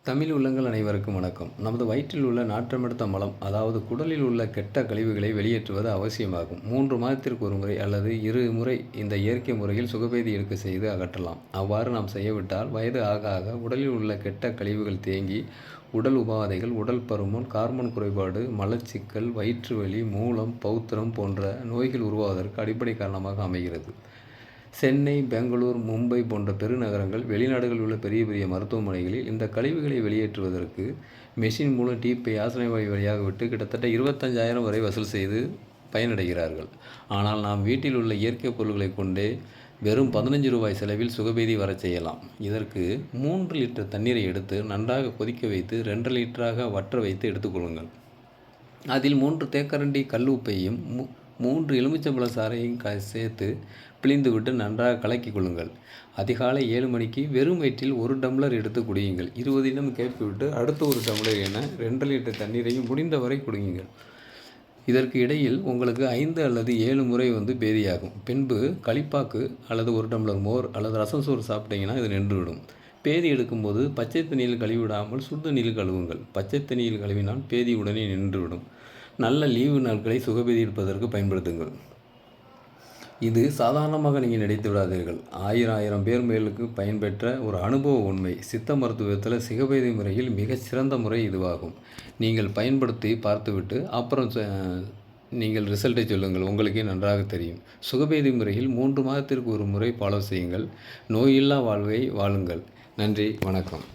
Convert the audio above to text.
தமிழ் உள்ளங்கள் அனைவருக்கும் வணக்கம். நமது வயிற்றில் உள்ள நாற்றமெடுத்த மலம், அதாவது குடலில் உள்ள கெட்ட கழிவுகளை வெளியேற்றுவது அவசியமாகும். 3 மாதத்திற்கு ஒரு முறை அல்லது 2 முறை இந்த இயற்கை முறையில் சுகபேதி எடுக்க செய்து அகற்றலாம். அவ்வாறு நாம் செய்யவிட்டால் வயது ஆக ஆக உடலில் உள்ள கெட்ட கழிவுகள் தேங்கி உடல் உபாதைகள், உடல் பருமன், ஹார்மோன் குறைபாடு, மலச்சிக்கல், வயிற்று வலி, மூலம், பௌத்திரம் போன்ற நோய்கள் உருவாவதற்கு அடிப்படை காரணமாக அமைகிறது. சென்னை, பெங்களூர், மும்பை போன்ற பெருநகரங்கள், வெளிநாடுகளில் உள்ள பெரிய பெரிய மருத்துவமனைகளில் இந்த கழிவுகளை வெளியேற்றுவதற்கு மெஷின் மூலம் டீப்பை யாசனை வாயு வழியாக விட்டு கிட்டத்தட்ட 25,000 வரை வசூல் செய்து பயனடைகிறார்கள். ஆனால் நாம் வீட்டில் உள்ள இயற்கை பொருட்களை கொண்டே வெறும் 15 ரூபாய் செலவில் சுகபேதி வரச் செய்யலாம். இதற்கு 3 லிட்டர் தண்ணீரை எடுத்து நன்றாக கொதிக்க வைத்து 2 லிட்டராக வற்ற வைத்து எடுத்துக்கொள்ளுங்கள். அதில் 3 தேக்கரண்டி கல் உப்பையும் 3 எலுமிச்சம்பழ சாறையும் சேர்த்து பிழிந்துவிட்டு நன்றாக கலக்கி கொள்ளுங்கள். அதிகாலை 7 மணிக்கு வெறும் வயிற்றில் 1 டம்ளர் எடுத்து குடியுங்கள். 20 நிமிடம் கேப் விட்டு அடுத்த 1 டம்ளர் என 2 லிட்டர் தண்ணீரையும் முடிந்தவரை குடியுங்கள். இதற்கு இடையில் உங்களுக்கு 5 அல்லது 7 முறை பேதியாகும். பின்பு களிப்பாக்கு அல்லது 1 டம்ளர் மோர் அல்லது ரசம் சோறு சாப்பிட்டீங்கன்னா இது நின்றுவிடும். பேதி எடுக்கும்போது பச்சை தண்ணியில் கழுவிடாமல் சுடு தண்ணியில் கழுவுங்கள். பச்சை தண்ணியில் கழுவினால் பேதி உடனே நின்றுவிடும். நல்ல லீவு நாட்களை சுகபேதி எடுப்பதற்கு பயன்படுத்துங்கள். இது சாதாரணமாக நீங்கள் நினைத்து விடாதீர்கள். ஆயிரம் பேர் மேலுக்கு பயன்பெற்ற ஒரு அனுபவ உண்மை. சித்த மருத்துவத்தில் சுகபேதி முறையில் மிகச்சிறந்த முறை இதுவாகும். நீங்கள் பயன்படுத்தி பார்த்துவிட்டு அப்புறம் நீங்கள் ரிசல்ட்டை சொல்லுங்கள். உங்களுக்கே நன்றாக தெரியும். சுகபேதி முறையில் 3 மாதத்திற்கு ஒரு முறை ஃபாலோ செய்யுங்கள். நோயில்லா வாழ்வை வாழுங்கள். நன்றி, வணக்கம்.